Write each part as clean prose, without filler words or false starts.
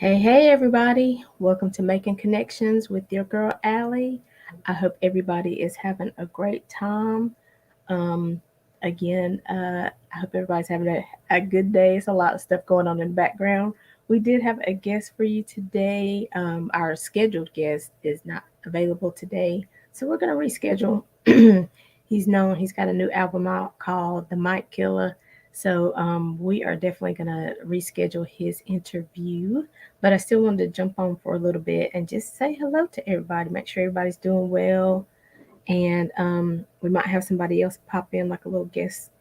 Hey, everybody. Welcome to Making Connections with your girl, Aly. I hope everybody is having a great time. Um, I hope everybody's having a good day. It's a lot of stuff going on in the background. We did have a guest for you today. Our scheduled guest is not available today, so we're going to reschedule. He's got a new album out called The Mic Killer. So we are definitely going to reschedule his interview. But I still wanted to jump on for a little bit and just say hello to everybody, make sure everybody's doing well. And we might have somebody else pop in, like a little guest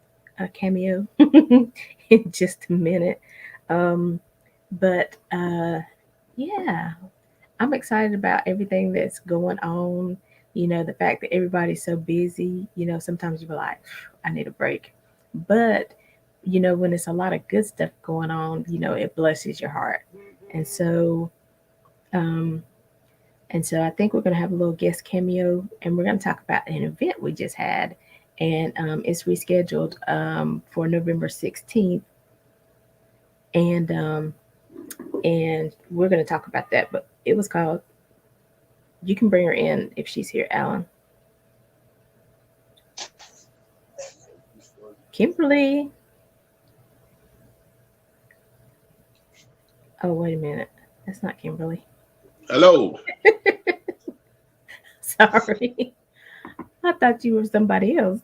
cameo, in just a minute. Um, but yeah, I'm excited about everything that's going on. The fact that everybody's so busy, sometimes you're like, I need a break. But, when it's a lot of good stuff going on, it blesses your heart. And so, um, and so I think we're going to have a little guest cameo and we're going to talk about an event we just had. And it's rescheduled for November 16th. And we're going to talk about that. But it was called, you can bring her in if she's here, Alan. Kimberly. Oh, wait a minute. That's not Kimberly. Hello. Sorry. I thought you were somebody else.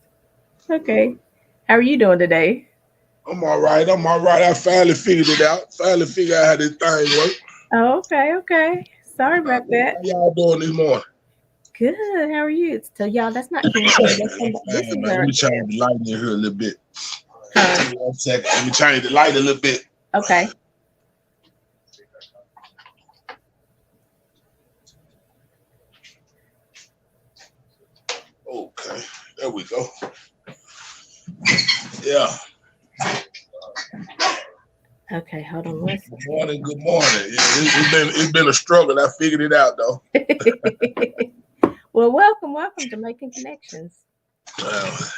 Okay. How are you doing today? I'm all right. I finally figured it out. Finally figured out how this thing works. Oh, okay. Sorry How about that. y'all doing this morning? Good. How are you? So y'all, that's not Kimberly. That's somebody. This is Man, our let me change guest. the light in here a little bit. Huh? Give me 1 second. Let me change the light a little bit. Okay. Okay. There we go. Yeah. Okay. Hold on one Good morning. Good morning. Yeah, it's been a struggle. I figured it out though. second. Well, welcome to Making Connections.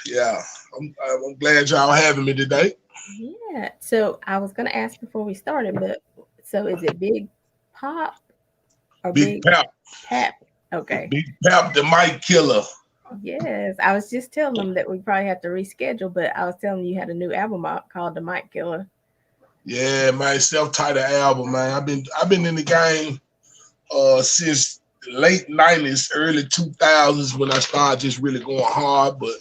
Yeah. I'm glad y'all having me today. Yeah. So I was gonna ask before we started, but so is it Big Pop or Big Big Pap. Pap? Okay. Big Pap, the mic killer. Yes, I was just telling them that we probably have to reschedule, but I was telling you had a new album out called The Mic Killer. Yeah, my self-titled album, man. I've been in the game since late '90s, early 2000s when I started just really going hard. But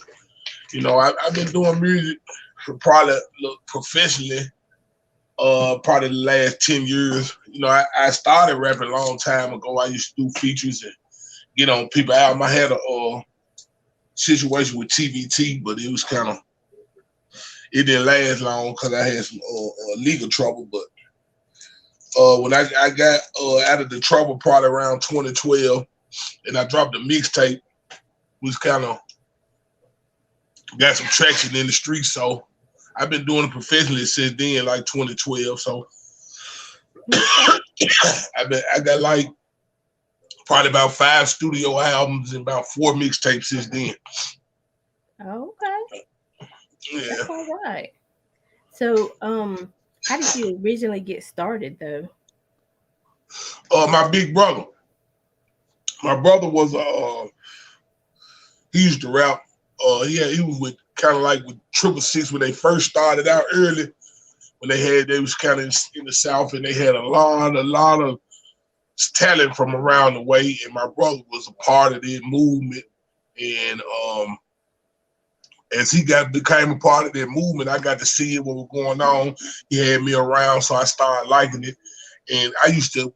I've been doing music for probably professionally, probably the last 10 years. I started rapping a long time ago. I used to do features and get on people album. I had a situation with TVT, but it didn't last long because I had some legal trouble. But when I got out of the trouble probably around 2012, and I dropped a mixtape, which kind of got some traction in the streets. So I've been doing it professionally since then, like 2012. So I got like probably about 5 studio albums and about 4 mixtapes since then. Okay, Yeah. that's all right. So, how did you originally get started, though? My big brother. My brother was he used to rap. He was with kind of like with Triple Six when they first started out early. When they was kind of in the South and they had a lot of talent from around the way. And my brother was a part of the movement. And as he became a part of that movement, I got to see it, what was going on. He had me around, so I started liking it. And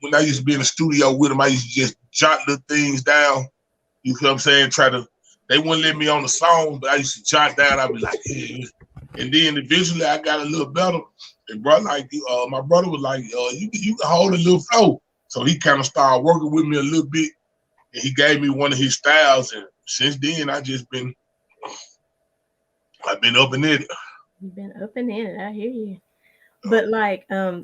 when I used to be in the studio with him, I used to just jot little things down. You feel what I'm saying? They wouldn't let me on the song, but I used to jot down. I'd be like, hey. And then eventually I got a little better. And my brother was like, you can hold a little flow. So he kind of started working with me a little bit. And he gave me one of his styles. And since then, I've been up in it. You've been up and in it. I hear you. But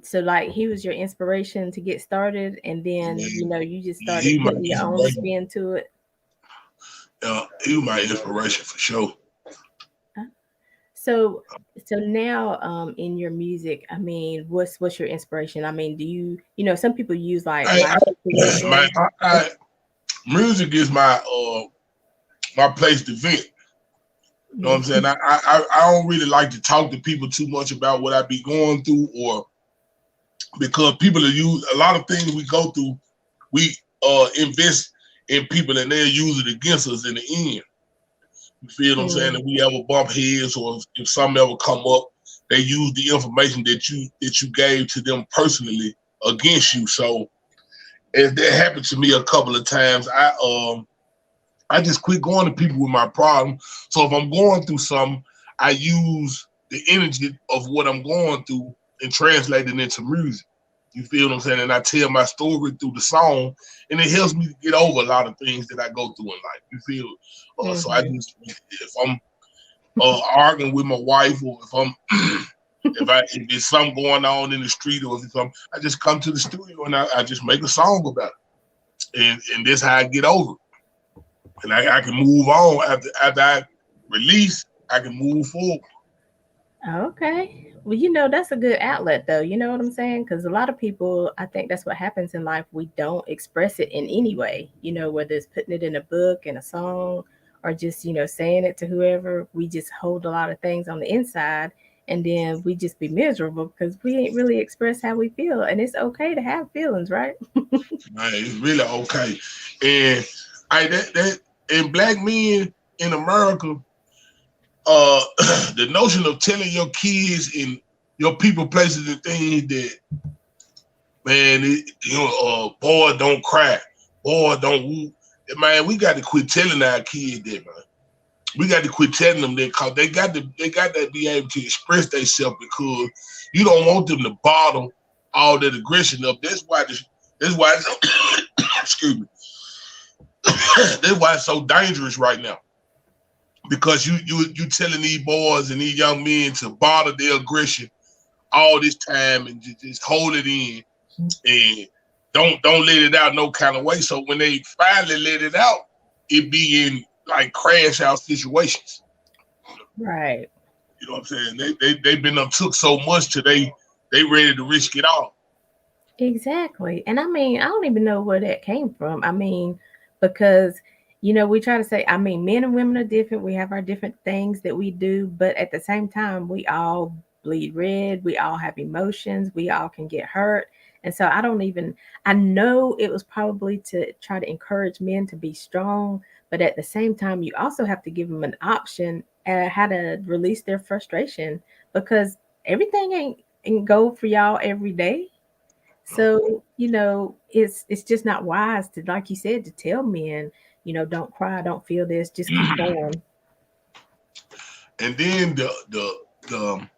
so like he was your inspiration to get started, and then you just started He my putting your own inspiration. spin to it. He was my inspiration for sure. So so now in your music, I mean, what's your inspiration? I mean, do you know some people use like I, live my, situations. music is my place to vent. You know what I'm saying? I don't really like to talk to people too much about what I be going through, or because people are use a lot of things we go through. We invest in people and they'll use it against us in the end. You feel what I'm saying? Mm, If we ever bump heads or if something ever come up, they use the information that you gave to them personally against you. So if that happened to me a couple of times, I just quit going to people with my problem. So if I'm going through something, I use the energy of what I'm going through and translate it into music. You feel what I'm saying? And I tell my story through the song, and it helps me to get over a lot of things that I go through in life. You feel? So I mm-hmm. just, if I'm arguing with my wife, or if I'm if there's something going on in the street, or if I'm, I just come to the studio and I just make a song about it, and this how I get over it. And I can move on after I release. I can move forward. Okay. Well, you know, that's a good outlet, though. You know what I'm saying? Because a lot of people, I think that's what happens in life. We don't express it in any way, you know, whether it's putting it in a book, in a song, or just, you know, saying it to whoever. We just hold a lot of things on the inside and then we just be miserable because we ain't really express how we feel. And it's okay to have feelings, right? Man, it's really okay. And I that and black men in America, uh, the notion of telling your kids and your people, places, and things that, man, boy, don't cry, boy, don't whoop. Man, we got to quit telling our kids that, man. We got to quit telling them that, because they got to be able to express themselves, because you don't want them to bottle all that aggression up. That's why it's, excuse me. That's why it's so dangerous right now. Because you telling these boys and these young men to bottle their aggression all this time and just hold it in, and don't let it out no kind of way. So when they finally let it out, it be in like crash out situations. Right. You know what I'm saying? They've been up took so much today, they ready to risk it all. Exactly. And I mean, I don't even know where that came from. I mean, because, you know, we try to say, I mean, men and women are different. We have our different things that we do, but at the same time, we all bleed red. We all have emotions. We all can get hurt. And so I don't even, I know it was probably to try to encourage men to be strong, but at the same time, you also have to give them an option how to release their frustration because everything ain't go for y'all every day. So, you know, it's just not wise to, like you said, to tell men, you know, don't cry, don't feel this, just keep going. And then the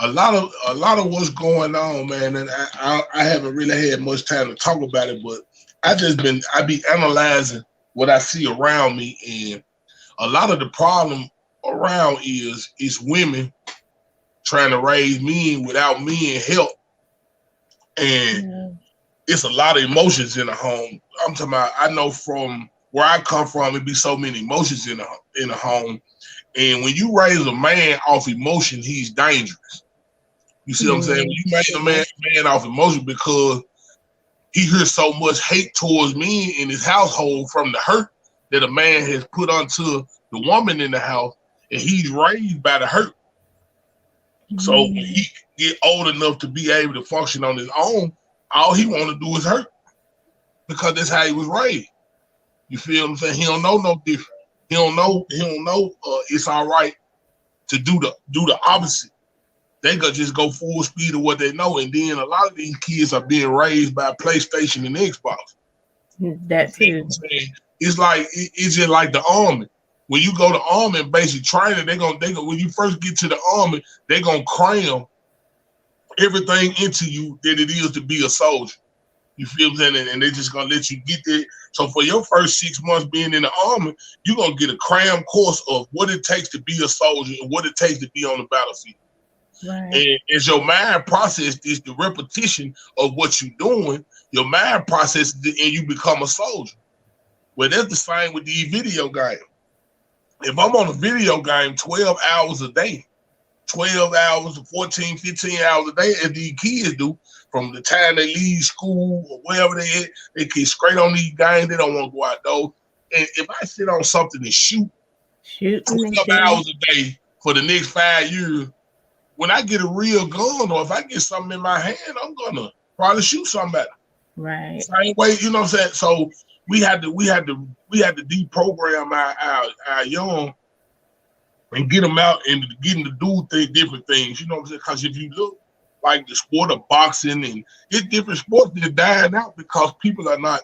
a lot of what's going on, man, and I haven't really had much time to talk about it, but I be analyzing what I see around me, and a lot of the problem around is women trying to raise men without men help, and Yeah. it's a lot of emotions in the home. I'm talking about. I know from where I come from, it be so many emotions in the home, and when you raise a man off emotion, he's dangerous. You see what I'm saying? When Mm, you raise a yeah. man off emotion, because he hears so much hate towards men in his household from the hurt that a man has put onto the woman in the house, and he's raised by the hurt. So when Mm, he get old enough to be able to function on his own, all he want to do is hurt, because that's how he was raised. You feel what I'm saying? He don't know no different. He don't know. He don't know. It's all right to do the opposite. They could just go full speed of what they know, and then a lot of these kids are being raised by PlayStation and Xbox. You that feel too. what I'm saying? It's like it's just like the army. When you go to army and basic training, they gonna when you first get to the army, they gonna cram everything into you that it is to be a soldier. You feel what I'm saying? And they just gonna let you get there. So for your first 6 months being in the army, you're gonna get a cram course of what it takes to be a soldier and what it takes to be on the battlefield. Right. And as your mind process is the repetition of what you're doing, your mind processes it and you become a soldier. Well, that's the same with these video games. If I'm on a video game 12 hours a day, 12 hours to 14, 15 hours a day, as these kids do, from the time they leave school or wherever they at, they get straight on these games. They don't want to go out though. And if I sit on something and shoot Shooting and 12 killing. hours a day for the next 5 years, when I get a real gun or if I get something in my hand, I'm gonna probably shoot somebody. Right. Same way, you know what I'm saying? So we had to deprogram our young and get them out and get them to do different things. You know what I'm saying? Because if you look like the sport of boxing and it's different sports that are dying out because people are not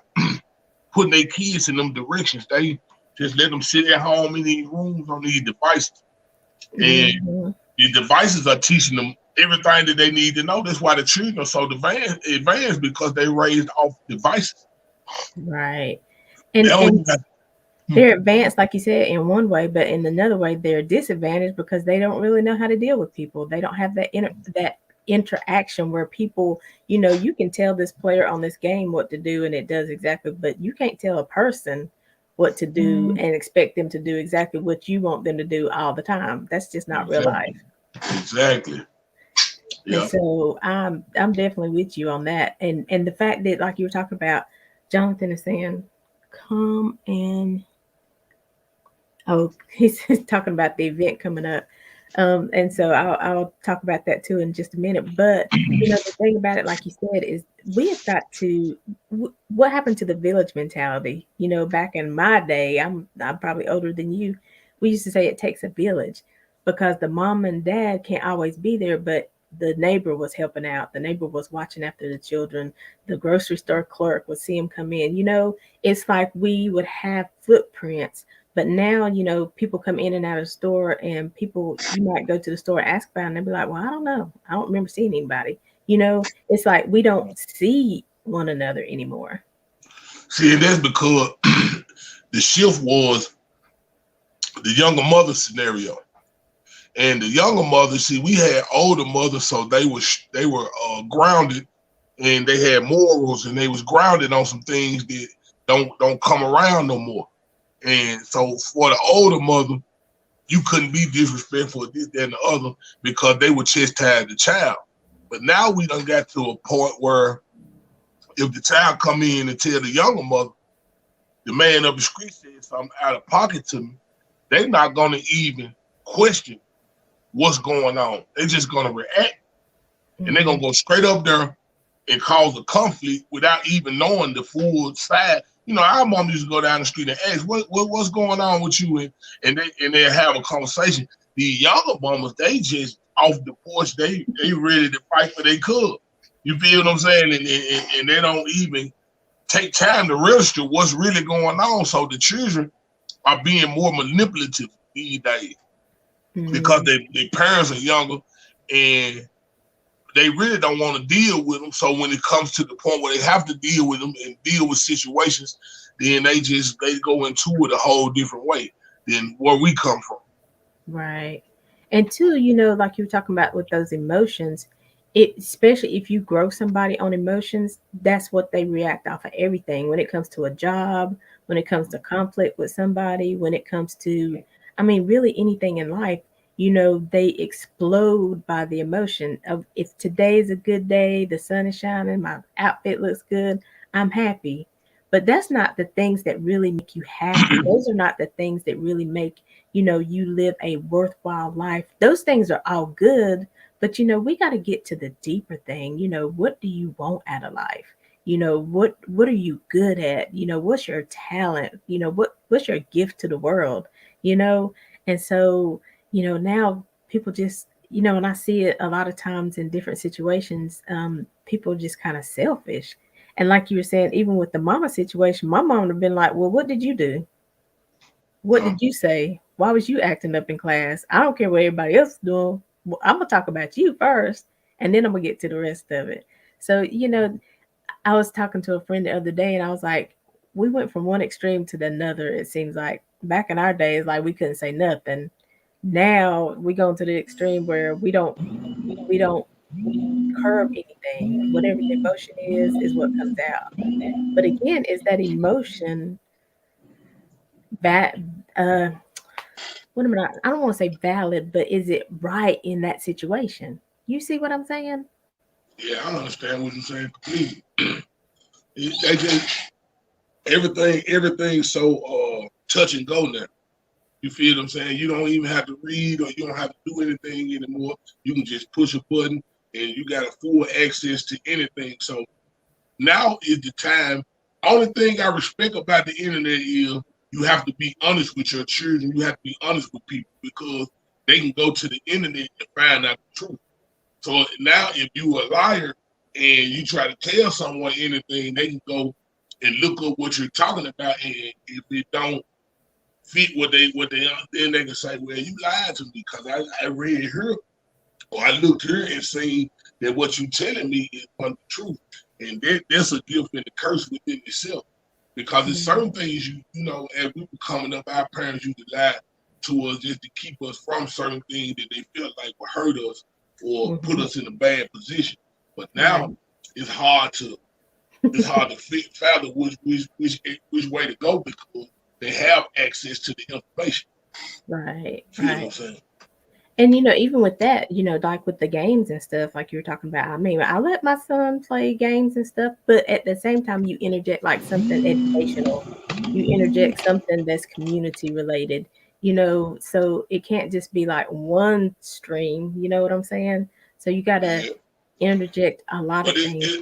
putting their kids in them directions. They just let them sit at home in these rooms on these devices. And Hmm. the devices are teaching them everything that they need to know. That's why the children are so advanced because they raised off devices. Right. They And don't and even have, they're advanced, like you said, in one way, but in another way, they're disadvantaged because they don't really know how to deal with people. They don't have that interaction where people, you can tell this player on this game what to do and it does exactly, but you can't tell a person what to do and expect them to do exactly what you want them to do all the time. That's just not real life. exactly, exactly. And Yeah. so I'm definitely with you on that. And the fact that, like you were talking about, Jonathan is saying, come and oh, he's talking about the event coming up. And so I'll talk about that too in just a minute. But the thing about it, like you said, is we have got to. What happened to the village mentality? Back in my day, I'm probably older than you. We used to say it takes a village because the mom and dad can't always be there, but the neighbor was helping out. The neighbor was watching after the children. The grocery store clerk would see them come in. It's like we would have footprints, but now, people come in and out of the store, and people, you might go to the store, ask about, and they'll be like, well, I don't know. I don't remember seeing anybody. It's like we don't see one another anymore. See, and that's because the shift was the younger mother scenario. And the younger mothers, see, we had older mothers, so they were grounded and they had morals and they was grounded on some things that don't come around no more. And so for the older mother, you couldn't be disrespectful of this, that, and the other because they would chastise the child. But now we done got to a point where if the child come in and tell the younger mother, the man up the street said something out of pocket to me, they not gonna even question what's going on. They're just gonna react and they're Mm-hmm. gonna go straight up there and cause a conflict without even knowing the full side. Our mom used to go down the street and ask, what's going on with you? And they have a conversation. The younger mamas, they just off the porch, they ready to fight for their cub. You feel what I'm saying? And they don't even take time to register what's really going on. So the children are being more manipulative these days because Mm-hmm. their parents are younger and they really don't want to deal with them. So when it comes to the point where they have to deal with them and deal with situations, then they go into it a whole different way than where we come from. Right. And two, like you were talking about with those emotions, especially if you grow somebody on emotions, that's what they react off of everything. When it comes to a job, when it comes to conflict with somebody, when it comes to, I mean, really anything in life, they explode by the emotion of if today is a good day, the sun is shining, my outfit looks good, I'm happy. But that's not the things that really make you happy. Those are not the things that really make you live a worthwhile life. Those things are all good, but we got to get to the deeper thing. What do you want out of life? What are you good at? What's your talent? What's your gift to the world? You know, and so now people just and I see it a lot of times in different situations. People just kind of selfish. And like you were saying, even with the mama situation, my mom would have been like, well, what did you do? What Uh, did you say? Why was you acting up in class? I don't care what everybody else is doing. Well, I'm gonna talk about you first, and then I'm gonna get to the rest of it. So, I was talking to a friend the other day, and I was like, we went from one extreme to the another. It seems like back in our days, like we couldn't say nothing. Now we go to the extreme where we don't curb anything. Whatever the emotion is what comes out. But again, is that emotion that what am I don't want to say valid, but is it right in that situation? You see what I'm saying? Yeah, I understand what you're saying completely. They just everything's so touch and go now. You feel what I'm saying? You don't even have to read or you don't have to do anything anymore. You can just push a button and you got a full access to anything. So now is the time. Only thing I respect about the internet is you have to be honest with your children. You have to be honest with people because they can go to the internet and find out the truth. So now if you a liar and you try to tell someone anything, they can go and look up what you're talking about. And if it don't fit what they then they can say, well, you lied to me because I read here or I looked here and seen that what you telling me is the truth. And that's a gift and a curse within itself. Because there's certain things you know, as we were coming up, our parents used to lie to us just to keep us from certain things that they felt like would hurt us or put Mm-hmm. us in a bad position. But now Right. it's hard to fathom which way to go because they have access to the information. Right. Feel what Right. I'm saying? And even with that, like with the games and stuff, like you were talking about, I mean, I let my son play games and stuff, but at the same time, you interject like something educational, you interject something that's community related, so it can't just be like one stream, you know what I'm saying? So you got to Yeah. interject a lot But of things.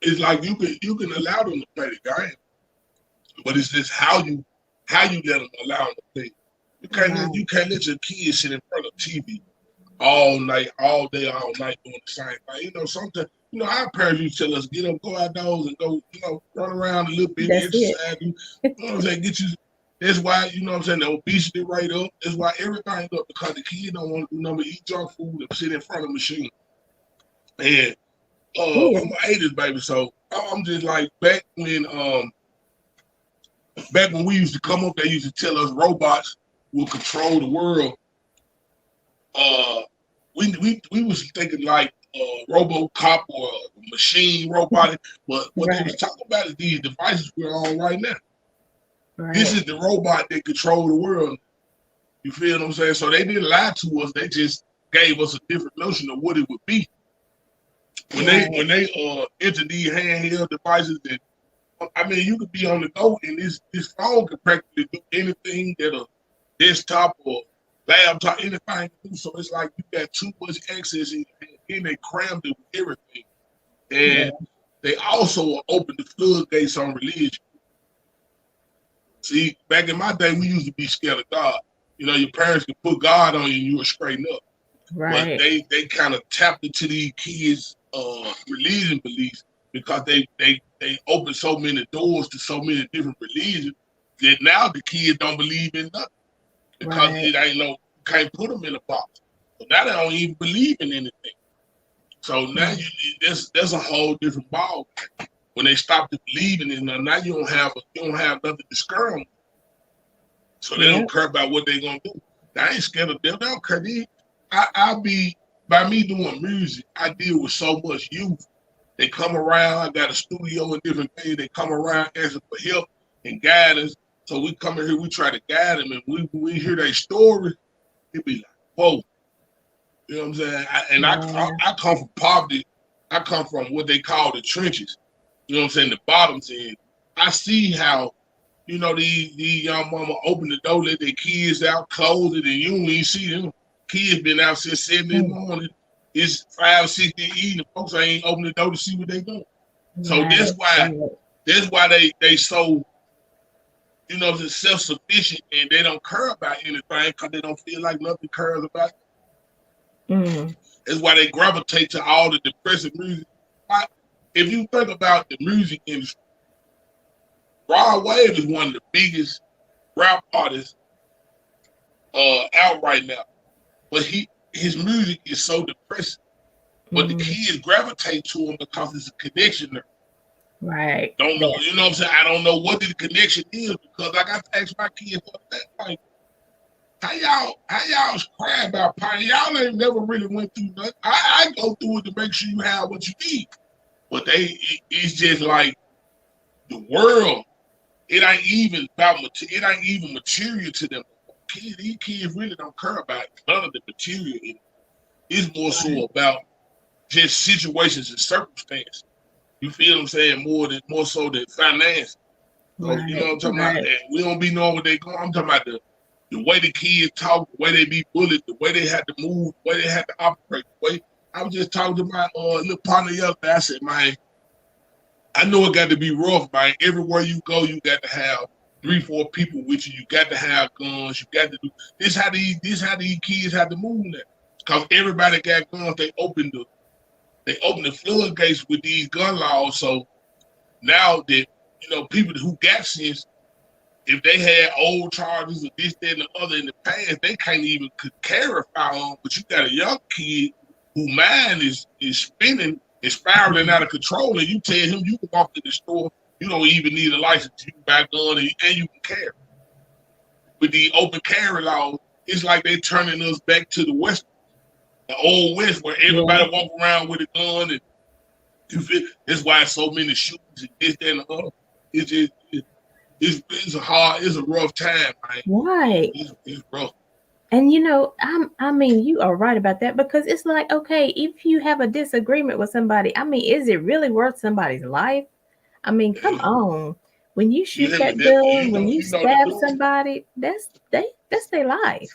it's like you can allow them to play the game, but it's just how you let them allow them to play. You Right. can't let your kids sit in front of TV all night, all day, all night doing the same thing. Sometimes our parents used to tell us get up, go outdoors, and go run around a little bit, That's it. exercise. You know what I'm saying? Get you. That's why what I'm saying the obesity rate up. That's why everything up because the kids don't want to do nothing but eat junk food and sit in front of a machine. And Yeah. I'm an 80s baby, so I'm just like back when we used to come up, they used to tell us robots will control the world. Uh, we was thinking like RoboCop or machine robotic, but what they was Right. talking about is these devices we're on right now. This Right. is the robot that control the world. You feel what I'm saying? So they didn't lie to us. They just gave us a different notion of what it would be when they Right. when they enter these handheld devices. That I mean, you could be on the go and this phone can practically do anything that a desktop or laptop, anything can do. So it's like you got too much access and they crammed it with everything. Yeah. And they also opened the floodgates on religion. See, back in my day, we used to be scared of God. Your parents could put God on you and you were straighten up. But Right. they kind of tapped into these kids' religion beliefs because they opened so many doors to so many different religions that now the kids don't believe in nothing because Right. it ain't can't put them in a box. So now they don't even believe in anything. So now Right. that's a whole different ball. When they stop believing in it, now you don't have nothing to scare them. So they Yeah. don't care about what they gonna do. I ain't scared of them. They don't care. I be by me doing music. I deal with so much youth. They come around. I got a studio and different things. They come around asking for help and guidance. So we come in here. We try to guide them, and we hear their story. It be like, whoa. You know what I'm saying? Yeah. I come from poverty. I come from what they call the trenches. You know what I'm saying? The bottoms end. I see how these young mama open the door, let their kids out, close it, and you don't even see them. Kids been out since 7 in the Mm. morning. It's 5, 6 in the evening. Folks ain't open the door to see what they doing. So that's Right. why Right. that's why they so self sufficient and they don't care about anything because they don't feel like nothing cares about. Mm. That's why they gravitate to all the depressive music. If you think about the music industry, Rod Wave is one of the biggest rap artists out right now. But his music is so depressing. But the Mm. kids gravitate to him because it's a connection there. Right. Don't know, That's you know what I'm saying? I don't know what the connection is because I got to ask my kids that. Like, how y'all cry about pain? Y'all ain't never really went through nothing. I go through it to make sure you have what you need. But it's just like the world. It ain't even material to them. kids, these kids really don't care about none of the material. It's more so about just situations and circumstances. You feel what I'm saying? More so than finance. So you know Right, what I'm talking about? right. And we don't be knowing what they going. I'm talking about the way the kids talk, the way they be bullied, the way they had to move, the way they had to operate, the way I was just talking to my little partner the other day. I said, man, I know it got to be rough, man. Everywhere you go, you got to have 3, 4 people with you. You got to have guns. You got to do this. How these kids have to move now. Cause everybody got guns. They opened the floodgates with these gun laws. So now that people who got sense, if they had old charges or this, that, and the other in the past, they can't even could carry a firearm. But you got a young kid whose mind is spinning and spiraling out of control, and you tell him you can walk to the store, you don't even need a license, you can buy a gun and you can carry. With the open carry laws, it's like they're turning us back to the old West, where Yeah. everybody walk around with a gun, and that's why so many shootings and this, that, and the other. It's just it's a rough time, man. Right. It's rough. And I mean, you are right about that because it's like, okay, if you have a disagreement with somebody, I mean, is it really worth somebody's life? I mean, come Yeah, on. When you shoot yeah, but that gun, when you you know the stab news. somebody, that's their life.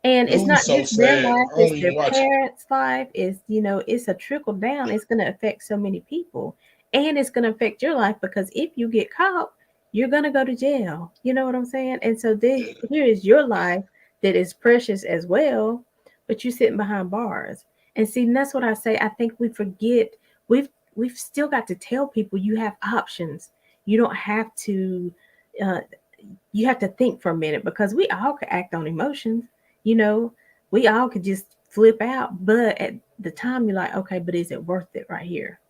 And it's not News so just their sad. life, I it's don't their even watch it. parents' life. It's a trickle down. It's going to affect so many people. And it's going to affect your life because if you get caught, you're going to go to jail. You know what I'm saying? And so Yeah, here is your life that is precious as well, but you're sitting behind bars. And see, and that's what I say. I think we forget we've still got to tell people you have options. You don't have to uh, you have to think for a minute because we all could act on emotions, you know, we all could just flip out. But at the time, you're like, okay, but is it worth it right here?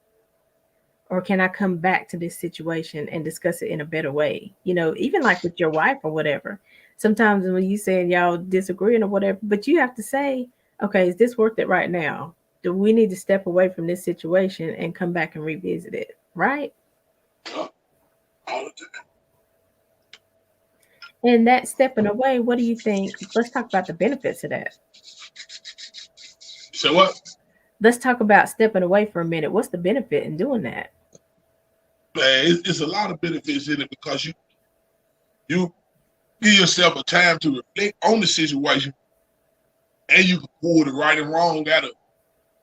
Or can I come back to this situation and discuss it in a better way? Even like with your wife or whatever. Sometimes when you say y'all disagreeing or whatever, but you have to say, okay, is this worth it right now? Do we need to step away from this situation and come back and revisit it? Right? yeah, all the time. And that stepping away, what do you think? Let's talk about the benefits of that. So what? Let's talk about stepping away for a minute. What's the benefit in doing that? Man, it's a lot of benefits in it because you give yourself a time to reflect on the situation, and you can pull the right and wrong out of it.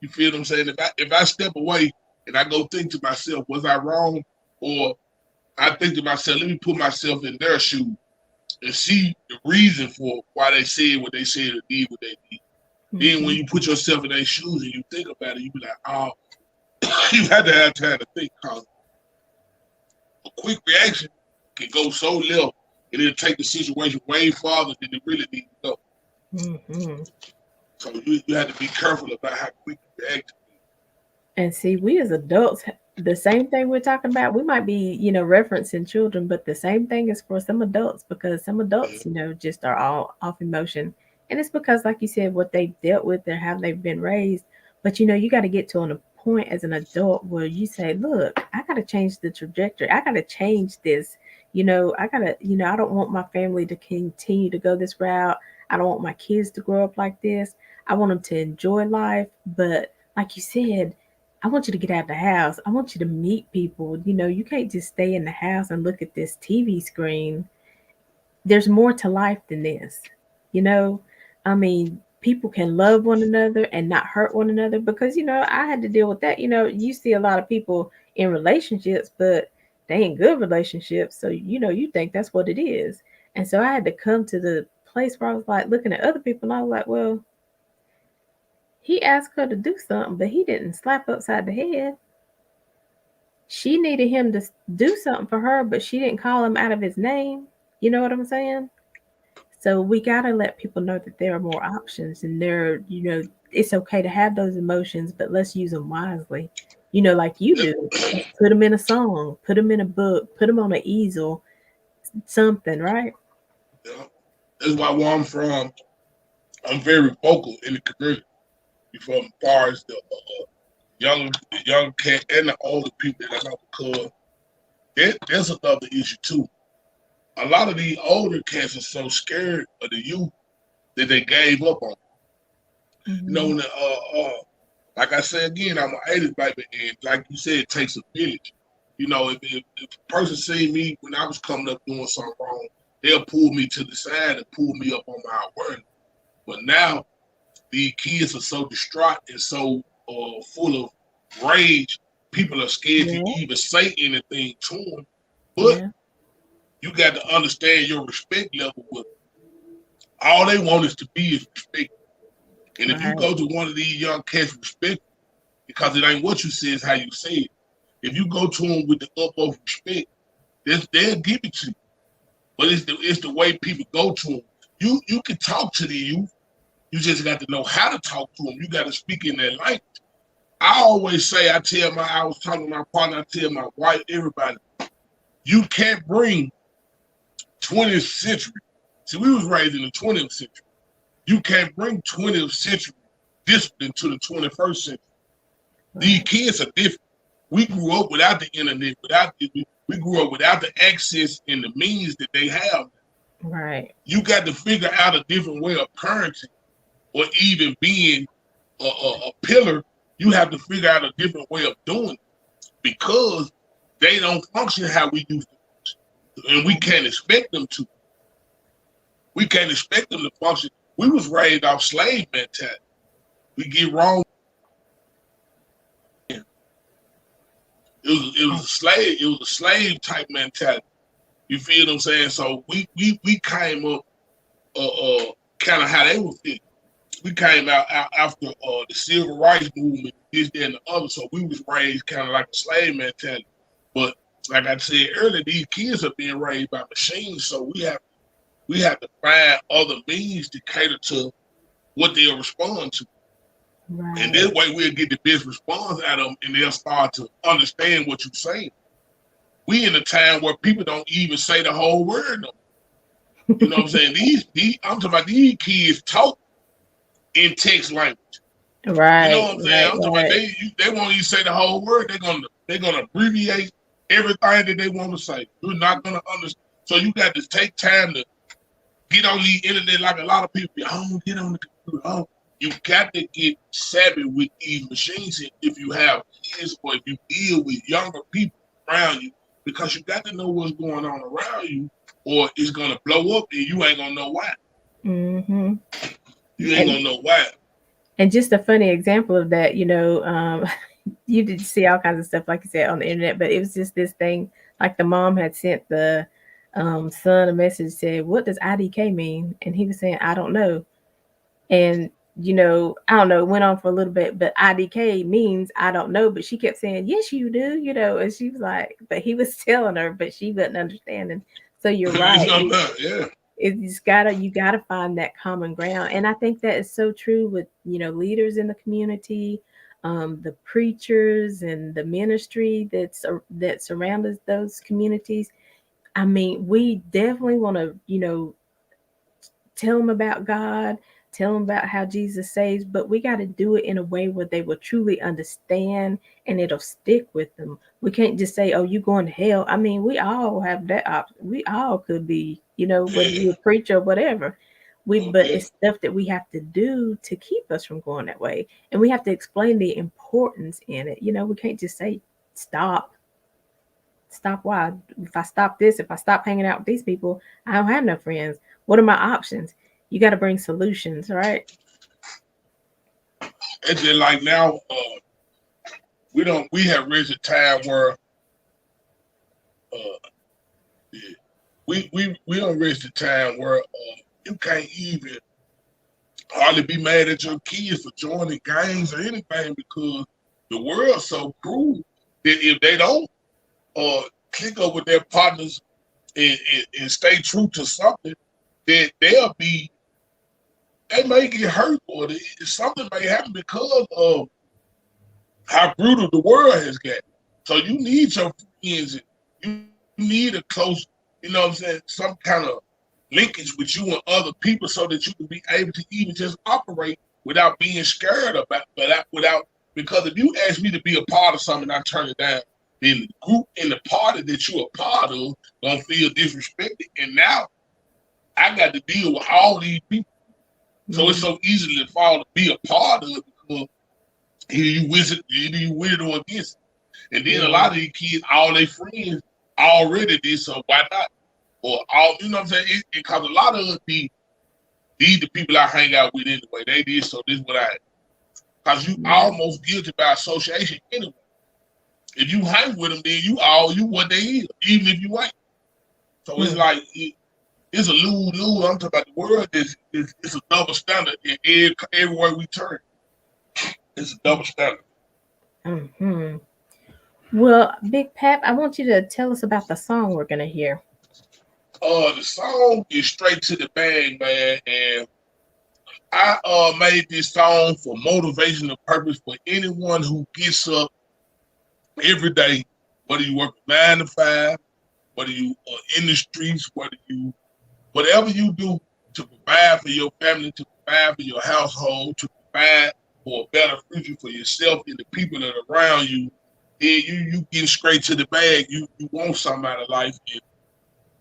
You feel what I'm saying? If I step away and I go think to myself, was I wrong? Or I think to myself, let me put myself in their shoes and see the reason for why they said what they said or did what they did. Then when Hmm. you put yourself in their shoes and you think about it, you be like, oh, you had to have time to think. Cause a quick reaction can go so left and it'll take the situation way farther than it really needs to go. Hmm. So you have to be careful about how quick you react. And see, we as adults, the same thing we're talking about, we might be, referencing children, but the same thing is for some adults because some adults, just are all off emotion. And it's because, like you said, what they've dealt with or how they've been raised. But, you got to get to a point as an adult where you say, look, I got to change the trajectory. I got to change this. I got to, I don't want my family to continue to go this route. I don't want my kids to grow up like this. I want them to enjoy life. But, like you said, I want you to get out of the house. I want you to meet people. You can't just stay in the house and look at this TV screen. There's more to life than this. You know, I mean, people can love one another and not hurt one another because, I had to deal with that. You see a lot of people in relationships, but they ain't good relationships. So, you think that's what it is. And so I had to come to the place where I was like looking at other people and I was like, well, he asked her to do something, but he didn't slap upside the head. She needed him to do something for her, but she didn't call him out of his name. You know what I'm saying? So we got to let people know that there are more options and it's okay to have those emotions, but let's use them wisely. Like you Yep, do. Put them in a song, put them in a book, put them on an easel, something, right? yep. That's where I'm from. I'm very vocal in the community. From far as young young cat and the older people that I know because there's another issue too. a lot of these older cats are so scared of the youth that they gave up on. You know, Mm-hmm. when like I said again, I'm an 80s baby, and like you said, it takes a village. You know, if a person seen me when I was coming up doing something wrong, they'll pull me to the side and pull me up on my awareness. But now these kids are so distraught and so full of rage, people are scared to Yeah. even say anything to them. But Yeah. you got to understand your respect level with them. All they want is to be is respect. And if you Right. go to one of these young cats respect, because it ain't what you say, it's how you say it. If you go to them with the utmost respect, they'll give it to you. But it's the way people go to them. You can talk to the youth. You just got to know how to talk to them. You got to speak in their language. I always say, I was talking to my partner, I tell my wife, everybody, you can't bring 20th century. See, we was raised in the 20th century. You can't bring 20th century discipline to the 21st century. These Right. kids are different. We grew up without the internet, we grew up without the access and the means that they have. Right. You got to figure out a different way of parenting or even being a pillar. You have to figure out a different way of doing it because they don't function how we used to, and we can't expect them to. We can't expect them to function. We was raised off slave mentality. We get wrong. It was a slave type mentality. You feel what I'm saying? So we came up kind of how they were feeling. We came out after the civil rights movement, this, that, and the other. So we was raised kind of like a slave mentality. But like I said earlier, these kids are being raised by machines. So we have to find other means to cater to what they'll respond to. And Right. this way we'll get the best response out of them and they'll start to understand what you're saying. We in a time where people don't even say the whole word no. You know what I'm saying? These I'm talking about these kids talk in text language. You know Right. what I'm saying? Right. I'm talking about Right. they won't even say the whole word. They're gonna abbreviate everything that they want to say. You're not gonna understand. So you got to take time to get on the internet like a lot of people. I don't get on the computer. Oh, you got to get savvy with these machines if you have kids or if you deal with younger people around you, because you got to know what's going on around you, or it's gonna blow up and you ain't gonna know why. Mm-hmm. You ain't And gonna know why. and just a funny example of that, you did see all kinds of stuff like you said on the internet, but it was just this thing like the mom had sent the son a message said, "What does IDK mean?" And he was saying, "I don't know." And I don't know, it went on for a little bit, but IDK means I don't know, but she kept saying, "Yes, you do," and she was like, but he was telling her, but she wasn't understanding. So you're You right. know that, yeah. You gotta find that common ground, and I think that is so true with leaders in the community, the preachers and the ministry that surrounds those communities. I mean, we definitely want to tell them about God, tell them about how Jesus saves, but we got to do it in a way where they will truly understand and it'll stick with them. We can't just say, "Oh, you going to hell." I mean, we all have that option. We all could be, whether Yeah, you're a preacher or whatever. But okay. it's stuff that we have to do to keep us from going that way, and we have to explain the importance in it. We can't just say stop. Stop. Why? If I stop this, if I stop hanging out with these people, I don't have no friends. What are my options? You got to bring solutions, right? It's just like now, we have reached a time where uh, we don't reach the time where you can't even hardly be mad at your kids for joining gangs or anything, because the world's so cruel that if they don't uh, click up with their partners and stay true to something, then they may get hurt, or something may happen because of how brutal the world has got. So you need your friends. You need a close, what I'm saying, some kind of linkage with you and other people so that you can be able to even just operate without being scared about without because if you ask me to be a part of something and I turn it down, then the group and the party that you're a part of gonna feel disrespected. And now I got to deal with all these people. So it's so easy to fall to be a part of it because either you with it or against it. And then a lot of these kids, all their friends already did, so why not? Or all, you know what I'm saying? Because a lot of us these the people I hang out with anyway. They did, so this is what I. Because you almost guilty by association anyway. If you hang with them, then you what they is, even if you ain't. So it's like it's a lose-lose. I'm talking about the world. It's a double standard in everywhere we turn. It's a double standard. Mm-hmm. Well, Big Pap, I want you to tell us about the song we're gonna hear. The song is Straight to the Bag, man, and I made this song for motivational purpose for anyone who gets up every day, whether you work 9 to 5, whether you are in the streets, whatever you do to provide for your family, to provide for your household, to provide for a better future for yourself and the people that are around you. Yeah, you getting straight to the bag. You want something out of life, and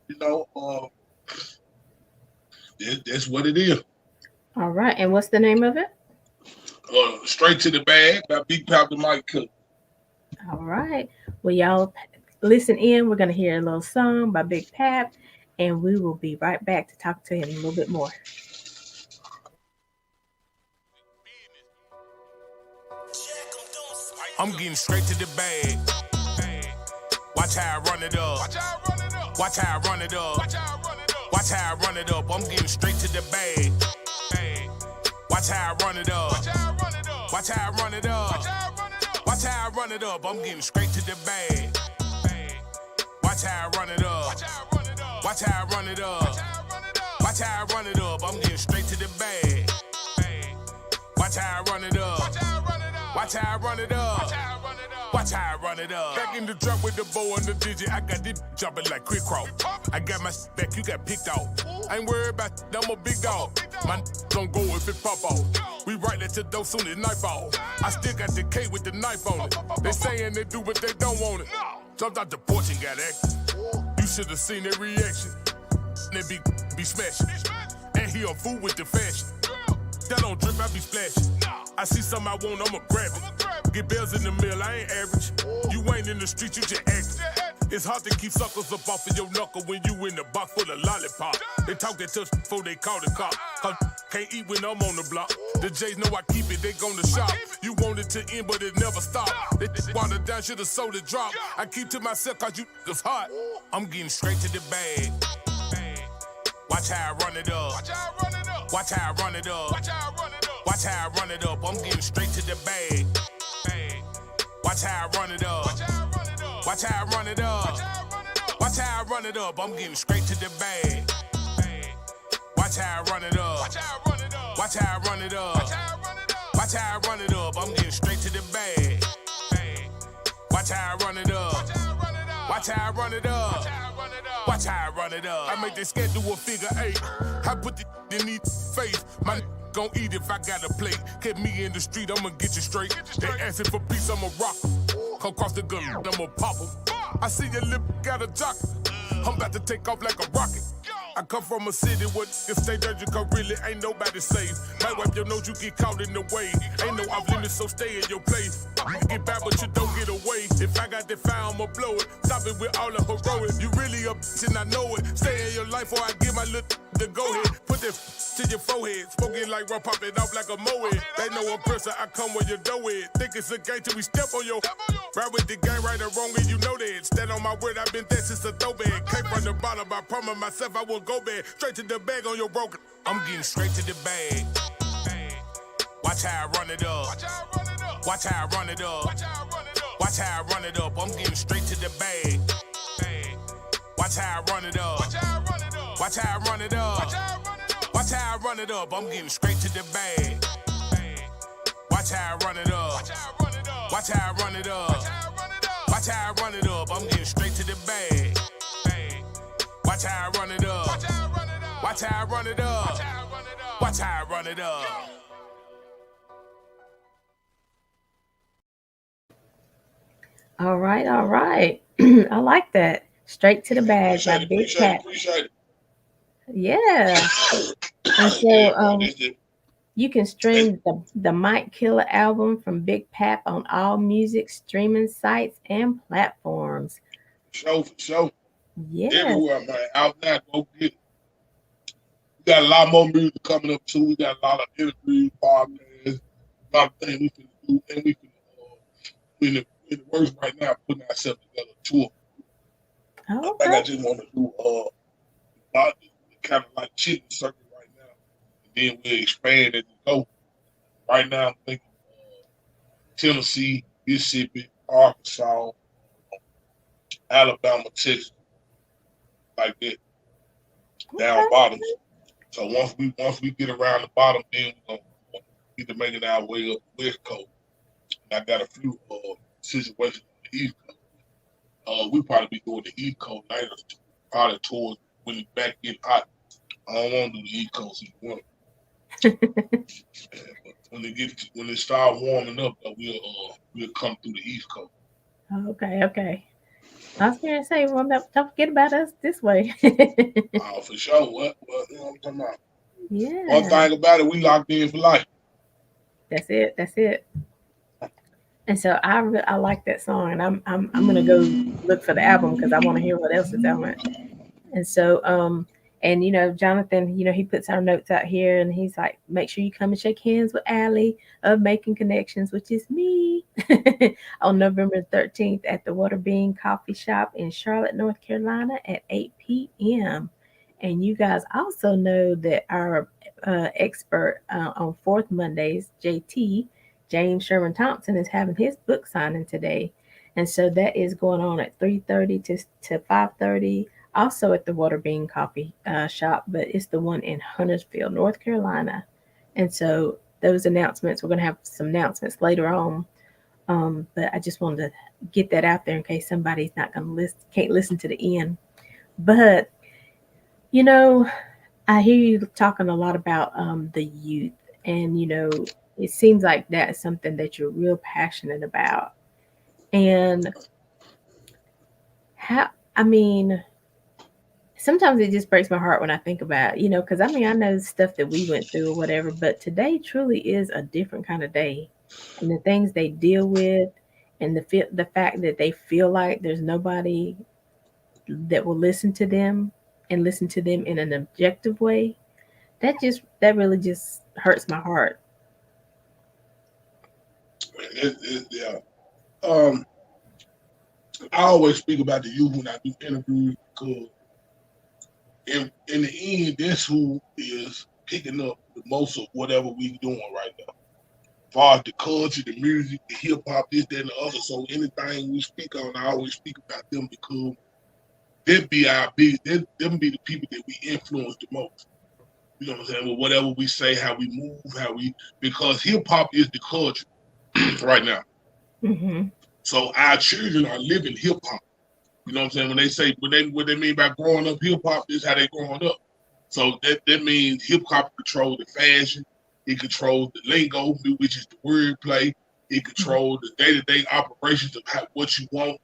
you know, that's what it is. All right, and what's the name of it? Straight to the Bag by Big Pop the Mike Cook. All right. Well, y'all listen in. We're going to hear a little song by Big Pap, and we will be right back to talk to him a little bit more. I'm getting straight to the bag. Watch how I run it up. Watch how I run it up. Watch how I run it up. I'm getting straight to the bag. Watch how I run it up. Watch how I run it up. Watch how I run it up. I'm getting straight to the bag. Watch how I run it up. Watch how I run it up. Watch how I run it up. I'm getting straight to the bag. Watch how I run it up. Watch how I run it up. Watch how I run it up. Back in the trap with the bow and the digit. I got this jumping like quick crawl. I got my back, you got picked off. I ain't worried about I'm a big dog. My don't go if it pop off. We right at your door soon as nightfall. I still got the K with the knife on it. They saying they do, but they don't want it. Jumped out the porch and got active. You should have seen their reaction. They be smashing. And he a fool with the fashion. That don't drip, I be splashing. I see something I want, I'ma grab it. Get bells in the mill, I ain't average. You ain't in the street, you just acting. It's hard to keep suckers up off of your knuckle when you in the box full of lollipop. They talk that touch before they call the cop. Cause can't eat when I'm on the block. The J's know I keep it, they gonna shop. You want it to end, but it never stop. They water down, should've sold it drop. I keep to myself cause you is hot. I'm getting straight to the bag. Watch how I run it up. Watch how I run it up. Watch how I run it up. I'm getting straight to the bag. Watch how I run it up. Watch how I run it up. Watch how I run it up. I'm getting straight to the bag. Watch how I run it up. Watch how I run it up. Watch how I run it up. I'm getting straight to the bag. Watch how I run it up. Watch how I run it up. Watch how I run it up. I make this schedule a figure 8. I put the in these face. My gon' eat if I got a plate. Kept me in the street, I'ma get you straight. They asking for peace, I'ma rock 'em. Come cross the gun, I'ma pop 'em. I see your lip got a jock. I'm about to take off like a rocket. I come from a city where niggas stay dirty, cause really ain't nobody safe. Might wipe your nose, you get caught in the way. Ain't no off limits, so stay in your place. You get back, but you don't get away. If I got the fire, I'ma blow it. Stop it with all the heroic. You really a bitch and I know it. Stay in your life or I give my little to go ahead. Put that to your forehead. Smoking like rock, pop it off like a moe. They know a person, I come where your dough is. Think it's a game till we step on your. Ride with the gang, right or wrong, and you know that. Stand on my word, I've been there since a throwback. Came from the bottom, I promised myself I won't go bad. Straight to the bag on your broken. I'm getting straight to the bag. Watch how I run it up. Watch how I run it up. Watch how I run it up. I'm getting straight to the bag. Watch how I run it up. Watch how I run it up. Watch how I run it up. I'm getting straight to the bag. Watch how I run it up. Watch how I run it up. Watch how I run it up. I'm getting straight to the bag. Watch how I run it up. Watch how I run it up. Watch how I run it up. All right, all right. I like that. Straight to the bag by Appreciate it, Big appreciate it, Pat. appreciate Yeah. it. And Yeah, so bro. This is you can and stream the Mike Killer album from Big Pap on all music streaming sites and platforms. for sure. Yes. Everywhere, man. Out now, go get it. We got a lot more music coming up too. We got a lot of interviews, podcasts, a lot of things we can do, and we in the works right now putting ourselves together a tour. I think Okay. I just want to do about kind of like chicken circuit right now, and then we'll expand as we go. Right now, I'm thinking Tennessee, Mississippi, Arkansas, Alabama, Texas, like that, down Okay. bottoms. So once we get around the bottom, then we're gonna get to making our way up the West Coast. And I got a few situations on the East Coast. We probably be doing the East Coast later, probably towards when it's back getting hot. I don't want to do the East Coast in the winter. But when it start warming up, we'll come through the East Coast. Okay. Okay. I was going to say, well, don't forget about us this way. For sure. What you know what I'm talking about? One Yeah. thing about it, we locked in for life. That's it. That's it. And so I like that song, and I'm gonna go look for the album because I want to hear what else is on it. And so, and Jonathan, he puts our notes out here, and he's like, make sure you come and shake hands with Aly of Making Connections, which is me, on November 13th at the Water Bean Coffee Shop in Charlotte, North Carolina at 8 p.m. And you guys also know that our expert on Fourth Mondays, JT, James Sherman Thompson, is having his book signing today. And so that is going on at 3:30 to 5:30, also at the Water Bean Coffee Shop, but it's the one in Huntersville, North Carolina. And so those announcements, we're going to have some announcements later on. But I just wanted to get that out there in case somebody's not going to can't listen to the end. But you know, I hear you talking a lot about the youth, and it seems like that's something that you're real passionate about. And how, I mean, sometimes it just breaks my heart when I think about, because I mean, I know stuff that we went through or whatever, but today truly is a different kind of day. And the things they deal with, and the fact that they feel like there's nobody that will listen to them and listen to them in an objective way, that really just hurts my heart. Yeah. Um, I always speak about the youth when I do interviews because in the end, that's who is picking up the most of whatever we doing right now. As far as the culture, the music, the hip hop, this, that, and the other. So anything we speak on, I always speak about them because them be the people that we influence the most. You know what I'm saying? With whatever we say, how we move, because hip hop is the culture right now. Hmm. So our children are living hip hop. You know what I'm saying? When they say what they mean by growing up hip hop is how they growing up. So that means hip hop controls the fashion, it controls the lingo, which is the wordplay, it controls the day-to-day operations of what you want.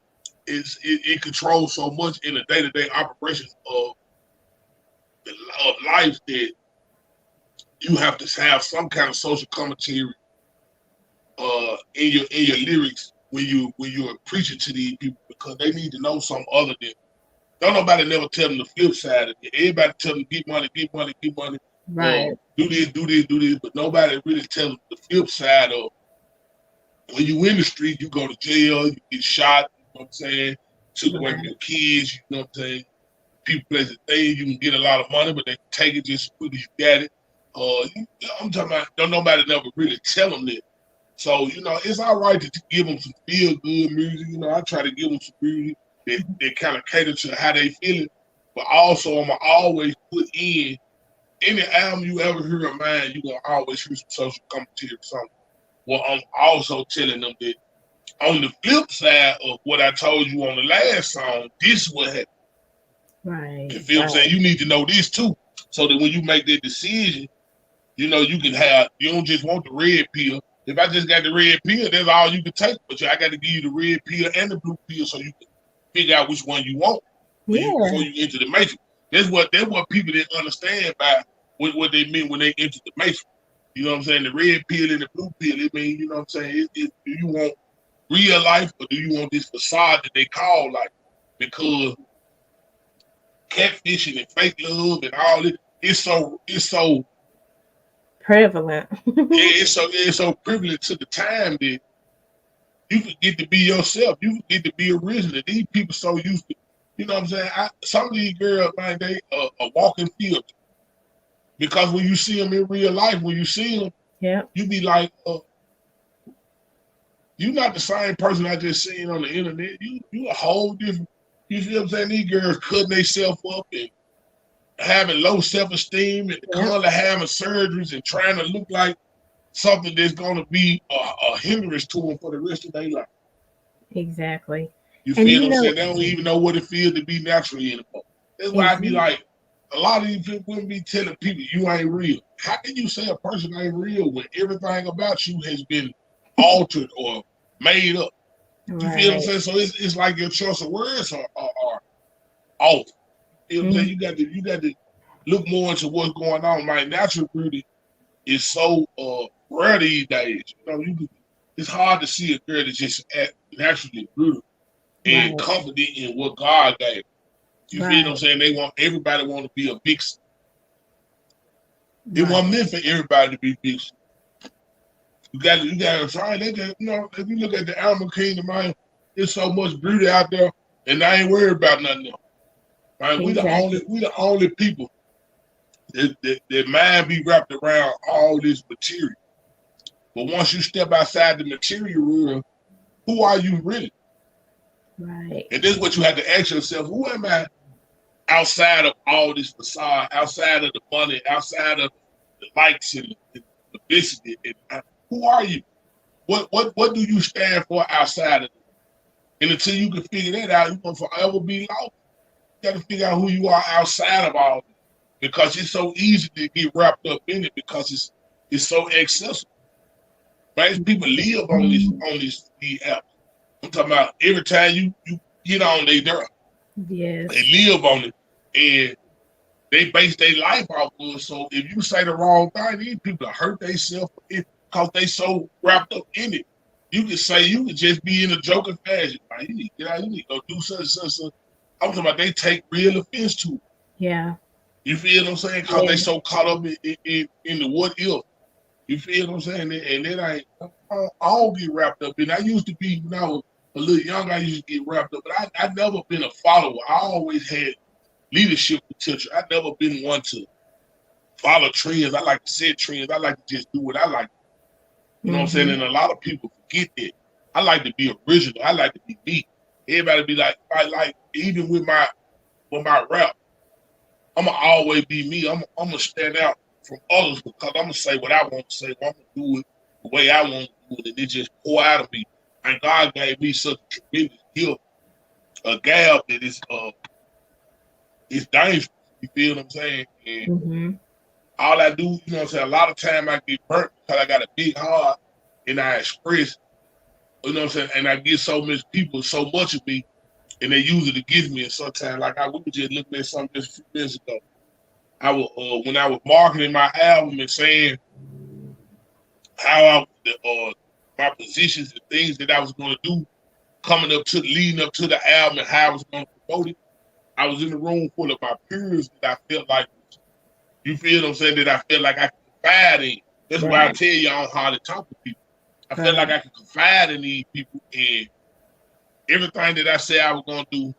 It controls so much in the day-to-day operations of life that you have to have some kind of social commentary in your lyrics when you're preaching to these people because they need to know something other than don't nobody never tell them the flip side of it. Everybody tell them get money, get money, get money. Right. Do this, do this, do this, but nobody really tell them the flip side of when you in the street, you go to jail, you get shot. You know what I'm saying? Took away from Right. your kids. You know what I'm saying? People place a thing, you can get a lot of money, but they take it just as quick as you got it. I'm talking about don't nobody never really tell them that. So, it's all right to give them some feel good music. I try to give them some music that kind of cater to how they feeling. But also, I'm going to always put in any album you ever hear of mine, you're going to always hear some social commentary or something. Well, I'm also telling them that on the flip side of what I told you on the last song, this is what happened. Right. You feel what I'm Right. saying? You need to know this too. So that when you make that decision, you can you don't just want the red pill. If I just got the red pill, that's all you can take. But I got to give you the red pill and the blue pill so you can figure out which one you want before Yeah. you enter the matrix. That's what people didn't understand by what they mean when they enter the matrix. You know what I'm saying? The red pill and the blue pill, it means, you know what I'm saying? Do you want real life or do you want this facade that they call life? Because catfishing and fake love and all it, it's so Prevalent. it's so privileged to the time that you forget to be yourself. You forget to be original. These people so used to, you know what I'm saying? Some of these girls, man, they a walking filter. Because when you see them in real life, when you see them, Yeah. you be like, you're not the same person I just seen on the internet. You a whole different. You feel what I'm saying? These girls cutting themselves up and having low self-esteem and Yeah. constantly having surgeries and trying to look like something that's going to be a hindrance to them for the rest of their life. Exactly. You And feel you what I'm know, saying? They don't even know what it feels to be natural anymore. That's why I be exactly. like, a lot of these people wouldn't be telling people you ain't real. How can you say a person ain't real when everything about you has been altered or made up? You feel what I'm Right. saying? So it's like your choice of words are off. You know what I'm saying? Mm, You got to look more into what's going on. My natural beauty is so rare these days. You know, it's hard to see a girl that just act naturally beautiful and right. confident in what God gave. You feel what I'm Right. saying? Everybody want to be a big. It Right. wasn't meant for everybody to be big. You got to try. If you look at the animal kingdom, man, there's so much beauty out there, and I ain't worried about nothing else. Man, Exactly. we the only people that mind be wrapped around all this material. But once you step outside the material world, who are you really? Right. And this is what you have to ask yourself: who am I outside of all this facade, outside of the money, outside of the likes and the publicity? Who are you? What do you stand for outside of it? And until you can figure that out, you're gonna forever be lost. You got to figure out who you are outside of all this because it's so easy to get wrapped up in it because it's so accessible. Right? People live on these apps. I'm talking about every time you get on they dirt, Yes. they live on it and they base their life off of it. So if you say the wrong thing, these people hurt themselves because they so wrapped up in it. You could just be in a joking fashion. Like, you need to get out, you need to go do such and such. I'm talking about they take real offense to it. Yeah. You feel what I'm saying? Because they Yeah. so caught up in the what if. You feel what I'm saying? And then I don't get wrapped up in. I used to be when I was a little younger. I used to get wrapped up, but I never been a follower. I always had leadership potential. I never been one to follow trends. I like to set trends. I like to just do what I like. You know what I'm saying? Hmm. And a lot of people forget that. I like to be original. I like to be me. Everybody be like, I like even with my rap, I'ma always be me. I'm gonna stand out from others because I'm gonna say what I want to say. I'm gonna do it the way I want to do it, and it just pour out of me. And God gave me such a tremendous gift, a gab that is dangerous. You feel what I'm saying? And Hmm. all I do, you know what I'm saying? A lot of time I get burnt because I got a big heart and I express, you know what I'm saying? And I get so much people, so much of me, and they use it against me. And sometimes, like we were just looking at something just a few minutes ago. I was when I was marketing my album and saying how my positions and things that I was going to do leading up to the album and how I was going to promote it. I was in the room full of my peers that I felt like, you feel what I'm saying, that I felt like I could confide in. That's why I Right. tell y'all how to talk to people. I felt like Right. I could confide in these people and everything that I said I was going to do,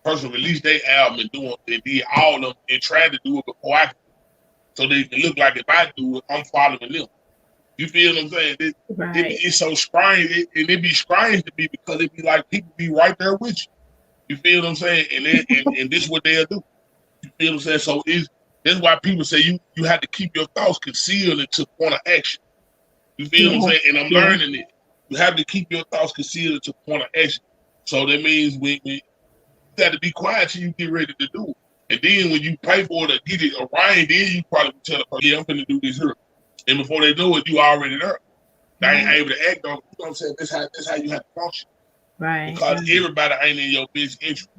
person released their album and they did all of them and tried to do it before I could. So they can look like if I do it, I'm following them. You feel what I'm saying? Right. It's so strange, and it be strange to me because it be like people be right there with you. You feel what I'm saying? And this is what they'll do. You feel what I'm saying? So that's why people say you have to keep your thoughts concealed until point of action. You feel what I'm Yeah. saying? And I'm Yeah. learning it. You have to keep your thoughts concealed until point of action. So that means we got to be quiet till you get ready to do it. And then when you pay for it or get it arranged, then you probably tell the person, yeah, I'm going to do this here. And before they know it, you already there. They ain't Right. able to act on. You know what I'm saying? That's how you have to function Right. because Right. everybody ain't in your best interest.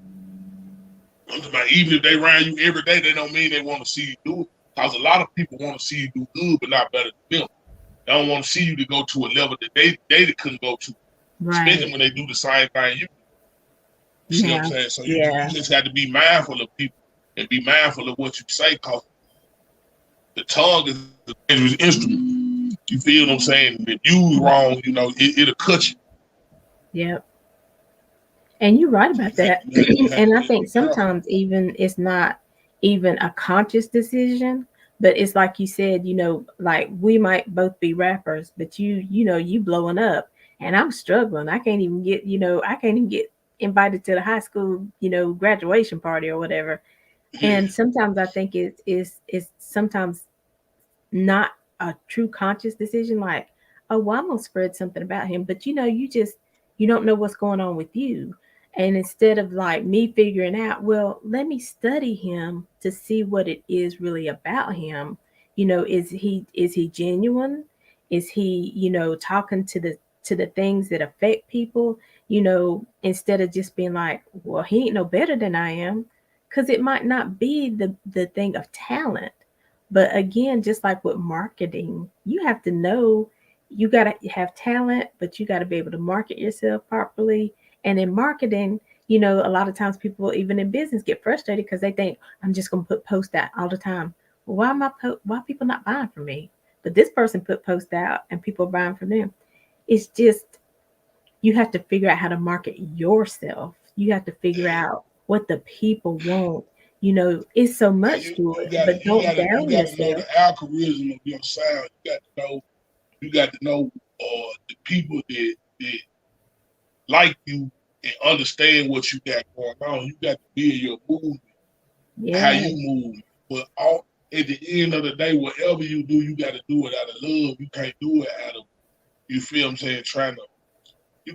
Even if they around you every day, they don't mean they want to see you do it. Because a lot of people want to see you do good, but not better than them. They don't want to see you to go to a level that they couldn't go to, especially Right. when they do the same thing you. You see what I'm Yeah. saying? So you Yeah. just got to be mindful of people and be mindful of what you say, because the tongue is a dangerous instrument. You feel what I'm saying? If used wrong, it'll cut you. Yep. And you're right So about that. you have to And I just think be careful. sometimes even it's not even a conscious decision, but it's like you said, like we might both be rappers, but you blowing up and I'm struggling. I can't even get invited to the high school, graduation party or whatever. Yeah. And sometimes I think it's sometimes not a true conscious decision like, oh well, I'm gonna spread something about him, but you don't know what's going on with you. And instead of like me figuring out, well, let me study him to see what it is really about him. Is he genuine? Is he, talking to the things that affect people? Instead of just being like, well, he ain't no better than I am, because it might not be the thing of talent. But again, just like with marketing, you have to know, you got to have talent, but you got to be able to market yourself properly. And in marketing, a lot of times people, even in business, get frustrated because they think, I'm just going to put posts out all the time. Well, why are people not buying from me? But this person put posts out and people are buying from them. It's just, you have to figure out how to market yourself. You have to figure And out what the people want. It's so and much you to you it, gotta but you don't gotta you down gotta know yourself. the algorithm of your sound. You got to know the people that like you and understand what you got going on. You got to build your movement, how Yeah, you move. But at the end of the day, whatever you do, you got to do it out of love. You can't do it out of, you feel what I'm saying, you trying to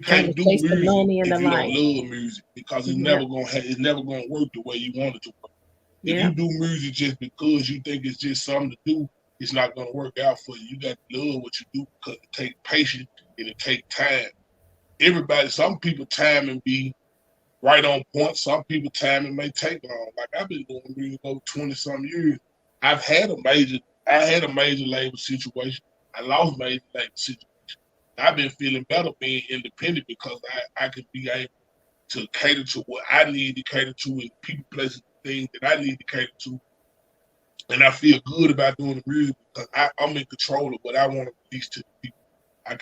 can't do chase the music money and the if you don't light. love music, because Yep, it's never gonna work the way you want it to work. If you yep, do music just because you think it's just something to do, it's not gonna work out for you. You got to love what you do, because it takes patience and it takes time. Some people timing be right on point. Some people timing may take long. Like I've been doing music over 20 some years. I've had a major, I had a major label situation. I lost major label situation. I've been feeling better being independent because I could be able to cater to what I need to cater to, and people, places, things that I need to cater to. And I feel good about doing the music because I'm in control of what I want to release to the people. I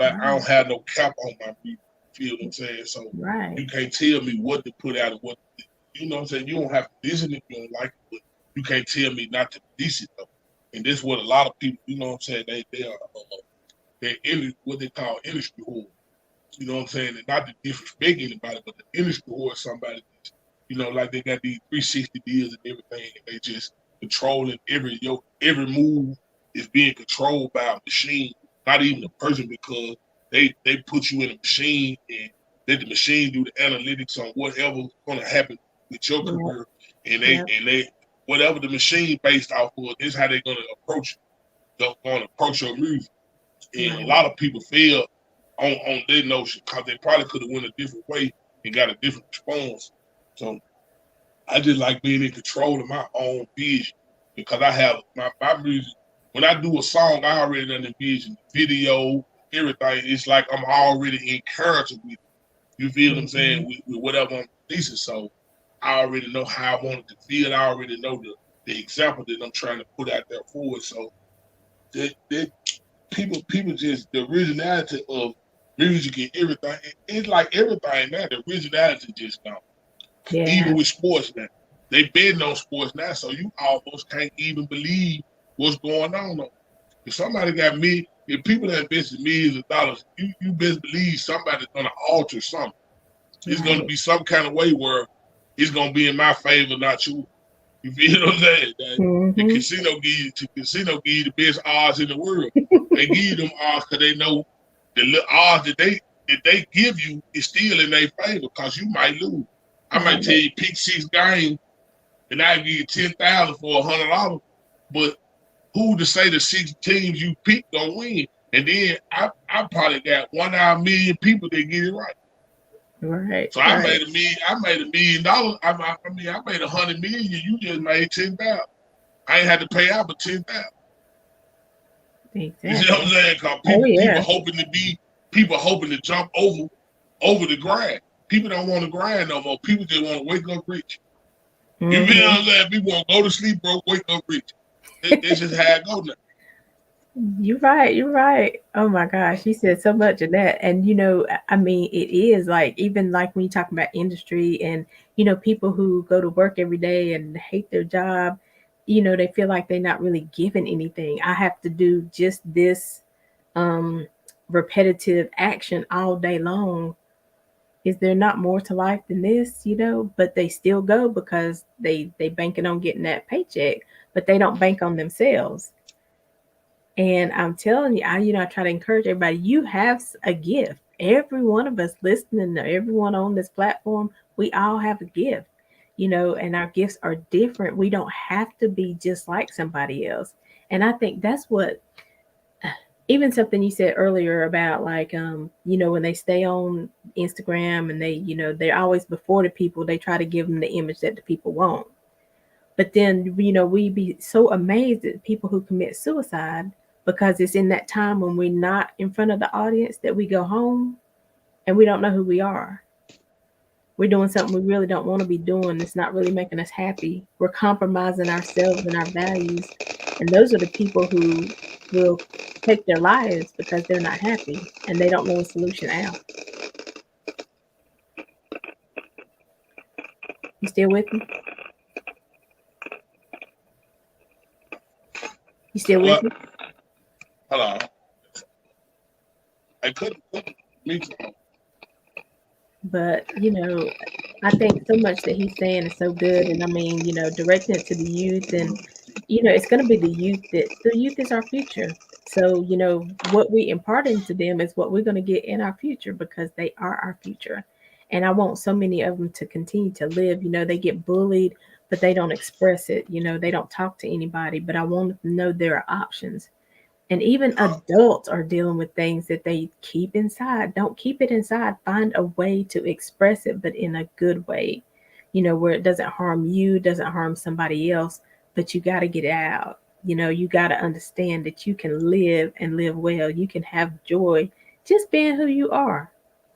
right, don't have no cap on my music. You feel what I'm saying? So right, you can't tell me what to put out and what, you know what I'm saying? You don't have to listen if you don't like it, but you can't tell me not to release it though. And this is what a lot of people, you know what I'm saying? They're in what they call industry whore. You know what I'm saying? And not to disrespect anybody, but the industry whore is somebody that's, like they got these 360 deals and everything, and they just controlling every move is being controlled by a machine, not even a person, because they put you in a machine and let the machine do the analytics on whatever's gonna happen with your yep, career, and they yep, and they whatever the machine based off of, is how they're gonna approach your music. And a right, lot of people fail on their notion because they probably could have went a different way and got a different response. So I just like being in control of my own vision, because I have my music. When I do a song, I already done envision the video, everything. It's like I'm already in character with it. You feel what I'm hmm, saying? With whatever I'm releasing. So I already know how I want it to feel. I already know the example that I'm trying to put out there for it. So that people just, the originality of music and everything. It's like everything now. The originality just gone. yeah, Even with sports now, they betting on sports now, so you almost can't even believe what's going on. If somebody got me, if people that invested millions of dollars, you best believe somebody's gonna alter something. It's gonna right, be some kind of way where it's gonna be in my favor, not you. You feel what I'm saying? That the hmm, casino give you the best odds in the world. They give you them odds because they know the little odds that they give you is still in their favor, because you might lose. I might tell right, you pick 6 games and I give you 10,000 for $100, but who to say the 6 teams you pick gonna win? And then I I probably got 1 out of 1,000,000 people that get it right. Right, So I right. made $1 million. I made 100 million. You just made 10,000. I ain't had to pay out but 10,000. You see what I'm Exactly. saying? Cause Oh people yeah. hoping to jump over the grind. People don't want to grind no more. People just want to wake up rich. You feel Hmm. what I'm saying? People want to go to sleep broke, wake up rich. It's just how it go now. You're right. You're right. Oh my gosh, you said so much of that. And I mean, it is like even like when you talk about industry and people who go to work every day and hate their job, they feel like they're not really given anything. I have to do just this um repetitive action all day long. Is there not more to life than this, But they still go because they banking on getting that paycheck, but they don't bank on themselves. And I'm telling you, I try to encourage everybody. You have a gift. Every one of us listening, everyone on this platform, we all have a gift, and our gifts are different. We don't have to be just like somebody else. And I think that's what, even something you said earlier about like, when they stay on Instagram and they're always before the people, they try to give them the image that the people want. But then, we be so amazed at people who commit suicide because it's in that time when we're not in front of the audience that we go home and we don't know who we are. We're doing something we really don't want to be doing. It's not really making us happy. We're compromising ourselves and our values. And those are the people who will take their lives because they're not happy and they don't know a solution out. You still with me? You still with What? me? Hello. I couldn't. Me too. But, I think so much that he's saying is so good. And I mean, directing it to the youth and, it's going to be the youth is our future. So, what we impart into them is what we're going to get in our future because they are our future. And I want so many of them to continue to live. They get bullied, but they don't express it. They don't talk to anybody, but I want them to know there are options. And even adults are dealing with things that they keep inside. Don't keep it inside. Find a way to express it, but in a good way, where it doesn't harm you, doesn't harm somebody else, but you got to get it out. You got to understand that you can live and live well. You can have joy just being who you are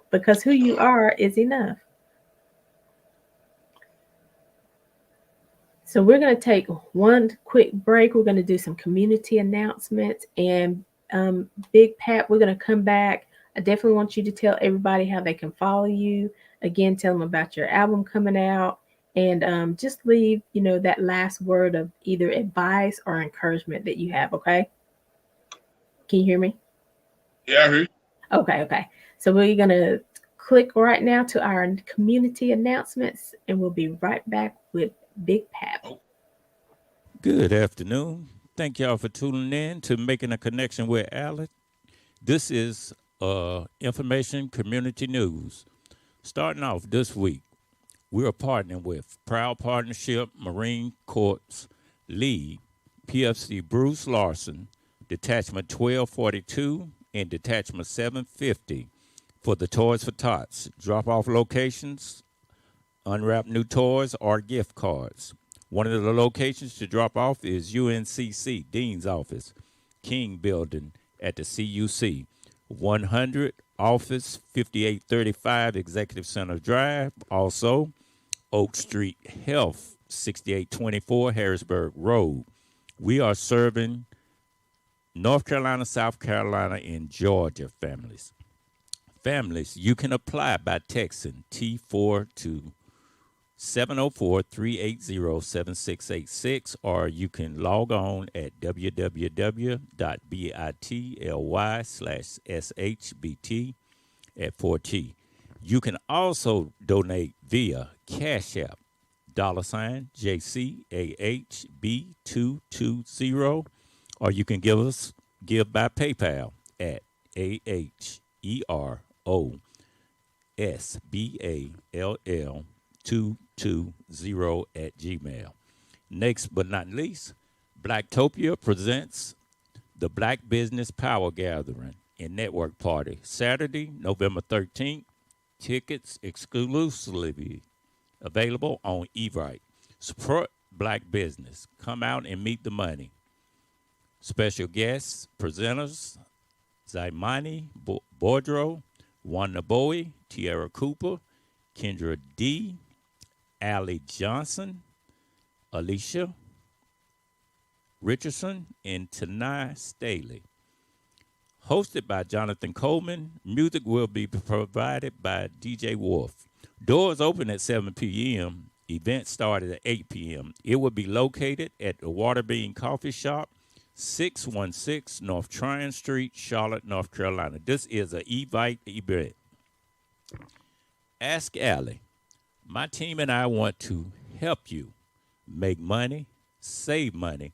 because who you are is enough. So we're going to take one quick break. We're going to do some community announcements and Big Pat, we're going to come back. I definitely want you to tell everybody how they can follow you. Again, tell them about your album coming out and just leave, that last word of either advice or encouragement that you have. Okay. Can you hear me? Yeah, I heard. Okay. Okay. So we're going to click right now to our community announcements and we'll be right back with Big Pat. Oh, Good afternoon. Thank y'all for tuning in to Making a Connection with Aly. This is information community news. Starting off this week, we're partnering with Proud Partnership Marine Corps League, PFC Bruce Larson, Detachment 1242, and Detachment 750 for the Toys for Tots. Drop off locations, unwrap new toys, or gift cards. One of the locations to drop off is UNCC, Dean's Office, King Building at the CUC, 100 Office 5835 Executive Center Drive. Also, Oak Street Health, 6824 Harrisburg Road. We are serving North Carolina, South Carolina, and Georgia families. Families, you can apply by texting T4 to 704-380-7686, or you can log on at www.bitly/shbt at 4T. You can also donate via Cash App, $JCAHB220, or you can give by PayPal at AHEROSBALL220 at Gmail. Next but not least, Blacktopia presents the Black Business Power Gathering and network party. Saturday, November 13th. Tickets exclusively available on Evite. Support black business. Come out and meet the money. Special guests, presenters, Zaimani Bordro, Wanda Bowie, Tierra Cooper, Kendra D, Aly Johnson, Alicia Richardson, and Tanai Staley. Hosted by Jonathan Coleman, music will be provided by DJ Wolf. Doors open at 7 p.m. Event started at 8 p.m. It will be located at the Waterbean Coffee Shop, 616 North Tryon Street, Charlotte, North Carolina. This is an Evite event. Ask Aly. My team and I want to help you make money, save money,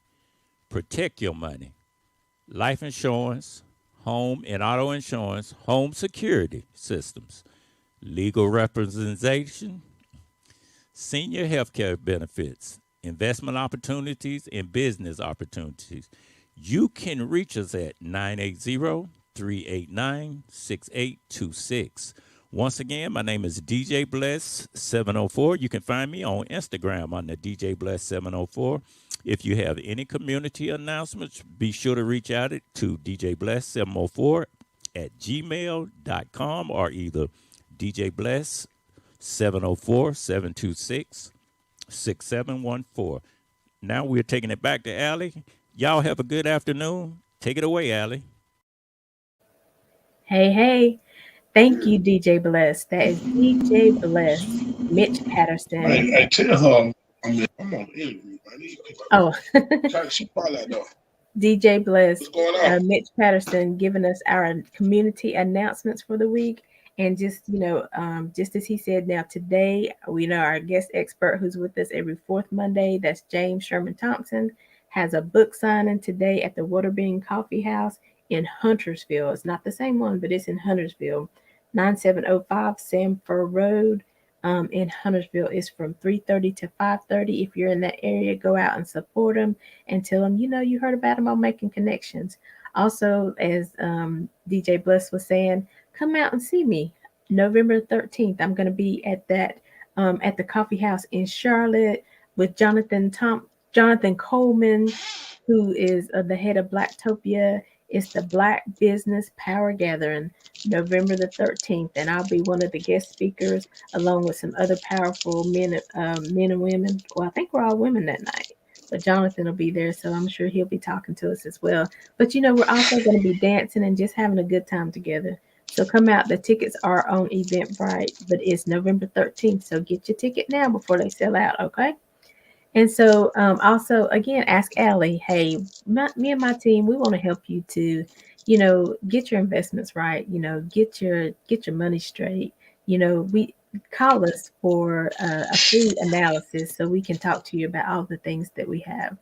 protect your money. Life insurance, home and auto insurance, home security systems, legal representation, senior health care benefits, investment opportunities, and business opportunities. You can reach us at 980-389-6826. Once again, my name is DJ Bless 704. You can find me on Instagram under DJ Bless 704. If you have any community announcements, be sure to reach out to DJ Bless 704 at gmail.com or either DJ Bless 704-726-6714. Now we're taking it back to Aly. Y'all have a good afternoon. Take it away, Aly. Hey, hey. Thank you, DJ Bless. That is DJ Bless, Mitch Patterson. I tell her I'm on the interview. I need to pick Oh, up. She probably out there. DJ Bless, What's going on? Mitch Patterson giving us our community announcements for the week. And just as he said, now today, we know our guest expert who's with us every fourth Monday, that's James Sherman Thompson, has a book signing today at the Waterbean Coffee House in Huntersville. It's not the same one, but it's in Huntersville, 9705 Sanford Road. In Huntersville is from 3:30 to 5:30. If you're in that area, go out and support them and tell them, you heard about them on Making Connections. Also, as DJ Bless was saying, come out and see me. November 13th, I'm going to be at that at the coffee house in Charlotte with Jonathan Coleman, who is the head of Blacktopia. It's the Black Business Power Gathering, November the 13th, and I'll be one of the guest speakers along with some other powerful men and women. Well, I think we're all women that night, but Jonathan will be there, so I'm sure he'll be talking to us as well. But we're also going to be dancing and just having a good time together. So come out. The tickets are on Eventbrite, but it's November 13th, so get your ticket now before they sell out, okay? And so, also, again, ask Aly. Hey, me and my team, we want to help you to, get your investments right. Get your money straight. We call us for a free analysis so we can talk to you about all the things that we have.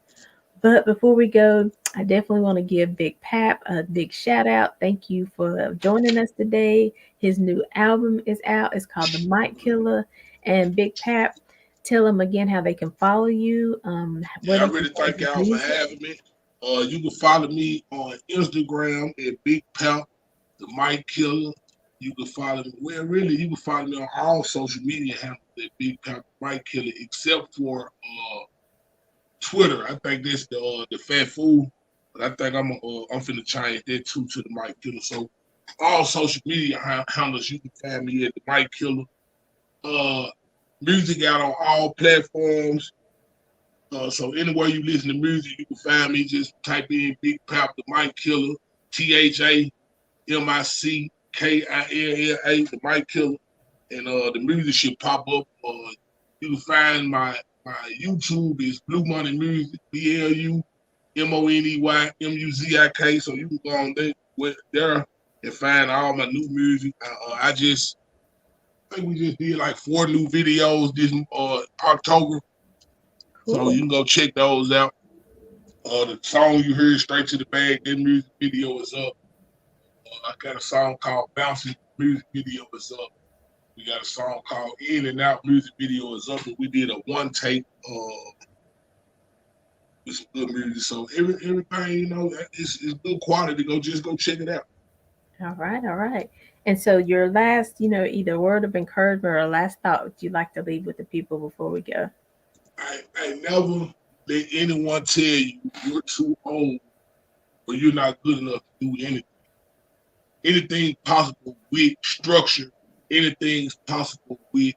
But before we go, I definitely want to give Big Pap a big shout out. Thank you for joining us today. His new album is out. It's called The Mic Killer. And Big Pap, tell them again how they can follow you. I really thank y'all for having me. You can follow me on Instagram at Big Pap, The Mic Killer. You can follow me. Well, really, you can follow me on all social media handles at Big Pap, The Mic Killer, except for Twitter. I think that's the fat fool, but I think I'm finna change that too to The Mic Killer. So all social media handles, you can find me at The Mic Killer. Music out on all platforms. So anywhere you listen to music, you can find me. Just type in Big Pap, The Mic Killer, THAMICKILLA, The Mic Killer, and the music should pop up. You can find my YouTube is Blue Money Music, BLUMONEYMUZIK. So you can go on there and find all my new music. I think we just did like 4 new videos this October. Cool. So you can go check those out. The song you heard, Straight to the Bag, that music video is up. I got a song called Bouncing, music video is up. We got a song called In and Out, music video is up. And we did a one take with some good music. So everything, it's good quality. Just go check it out. All right, all right. And so your last, either word of encouragement or last thought would you like to leave with the people before we go? I never let anyone tell you you're too old or you're not good enough to do anything. Anything possible with structure, anything's possible with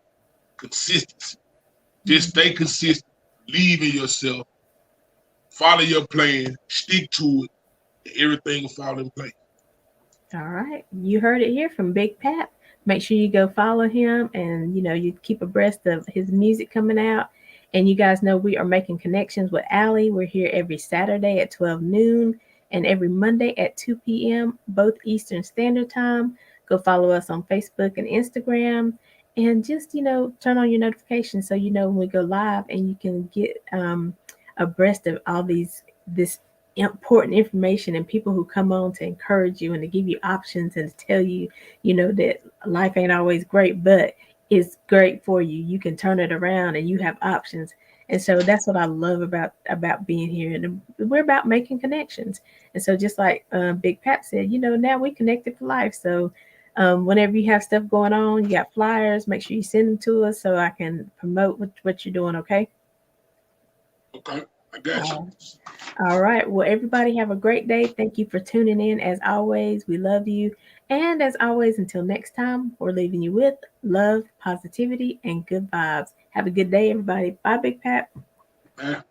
consistency. Just stay consistent, believe in yourself, follow your plan, stick to it, and everything will fall in place. All right. You heard it here from Big Pat. Make sure you go follow him and you keep abreast of his music coming out. And you guys know we are making connections with Aly. We're here every Saturday at 12 noon and every Monday at 2 p.m., both Eastern Standard Time. Go follow us on Facebook and Instagram. And just, turn on your notifications so you know when we go live and you can get abreast of all this important information and people who come on to encourage you and to give you options and to tell you, that life ain't always great, but it's great for you. You can turn it around and you have options. And so that's what I love about being here. And we're about making connections. And so just like Big Pat said, now we connected for life. So whenever you have stuff going on, you got flyers, make sure you send them to us so I can promote what you're doing. Okay. Okay, I got you. All right. Well, everybody have a great day. Thank you for tuning in. As always, we love you. And as always, until next time, we're leaving you with love, positivity, and good vibes. Have a good day, everybody. Bye, Big Pat. Man.